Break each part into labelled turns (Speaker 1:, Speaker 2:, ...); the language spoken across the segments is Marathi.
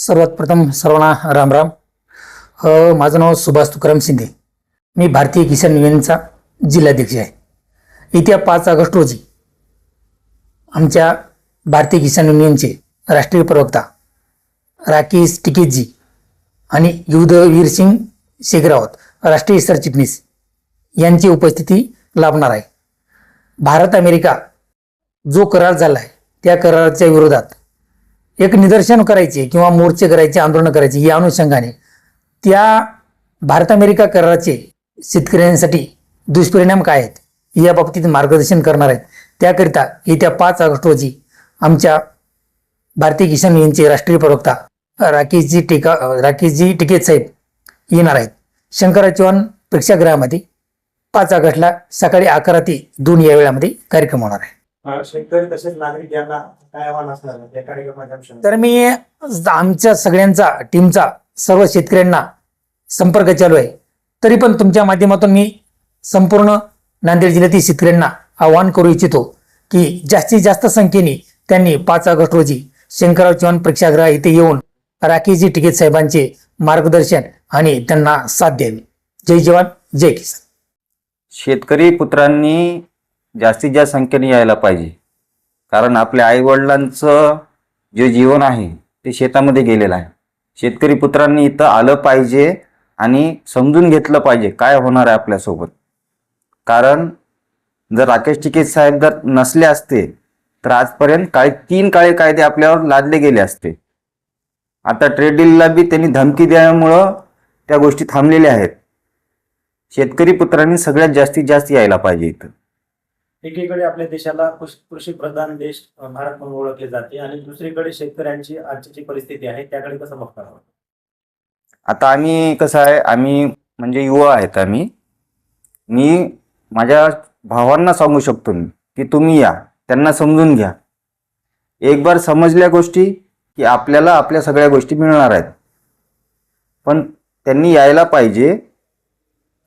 Speaker 1: सर्वात प्रथम सर्वांना राम राम. माझं नाव सुभाष तुकाराम शिंदे. मी भारतीय किसान युनियनचा जिल्हाध्यक्ष आहे. येत्या 5 ऑगस्ट रोजी आमच्या भारतीय किसान युनियनचे राष्ट्रीय प्रवक्ता राकेश टिकेतजी आणि युद्धवीर सिंग शेगरावत राष्ट्रीय सरचिटणीस यांची उपस्थिती लाभणार आहे. भारत अमेरिका जो करार झाला आहे त्या कराराच्या विरोधात एक निदर्शन करायचे किंवा मोर्चे करायचे, आंदोलन करायचे या अनुषंगाने त्या भारत अमेरिका कराराचे शेतकऱ्यांसाठी दुष्परिणाम काय आहेत या बाबतीत मार्गदर्शन करणार आहेत. त्याकरिता येत्या 5 ऑगस्ट रोजी आमच्या भारतीय किसान युनियनचे राष्ट्रीय प्रवक्ता राकेशजी टिकेत साहेब येणार आहेत. शंकरराव चव्हाण प्रेक्षागृहामध्ये 5 ऑगस्टला सकाळी 11 ते 2 या वेळामध्ये कार्यक्रम होणार आहे.
Speaker 2: शेतकरी तसेच नागरिक यांना काय आव्हान असणार या कार्यक्रमाच्या?
Speaker 1: तर मी आमच्या सगळ्यांचा टीमचा सर्व शेतकऱ्यांना संपर्क चालू आहे. तरी पण तुमच्या माध्यमातून मी संपूर्ण नांदेड जिल्ह्यातील शेतकऱ्यांना आवाहन करू इच्छितो की जास्तीत जास्त संख्येने त्यांनी 5 ऑगस्ट रोजी शंकरराव चव्हाण प्रेक्षागृह येथे येऊन राकेशजी टिकेत साहेबांचे मार्गदर्शन आणि त्यांना साथ द्यावी. जय जवान जय किसान.
Speaker 3: शेतकरी पुत्रांनी जास्तीत जास्त संख्येने यायला पाहिजे, कारण आपल्या आईवडिलांचं जे जीवन आहे ते शेतामध्ये गेलेलं आहे. शेतकरी पुत्रांनी इथं आलं पाहिजे आणि समजून घेतलं पाहिजे काय होणार आहे आपल्यासोबत. कारण जर राकेश टिकेत साहेब जर नसले असते तर आजपर्यंत 3 काळे कायदे आपल्यावर लादले गेले असते. आता ट्रेड डीलला बी त्यांनी धमकी दिल्यामुळं त्या गोष्टी थांबलेल्या आहेत. शेतकरी पुत्रांनी सगळ्यात जास्तीत जास्त यायला पाहिजे इथं.
Speaker 2: एकीकडे आपल्या देशाला कृषी प्रधान देश भारत म्हणून ओळखले जाते आणि दुसरीकडे शेतकऱ्यांची आजची जी परिस्थिती आहे त्याकडे कसं बघता?
Speaker 3: आता आम्ही कसं आहे, आम्ही म्हणजे युवा आहेत. मी माझ्या भावांना सांगू शकतो की तुम्ही या, त्यांना समजून घ्या. एक बार समजल्या गोष्टी की आपल्याला आपल्या सगळ्या गोष्टी मिळणार आहेत. पण त्यांनी यायला पाहिजे,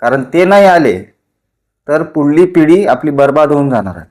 Speaker 3: कारण ते नाही आले तर पुढली पिढी आपली बर्बाद होऊन जाणार आहे.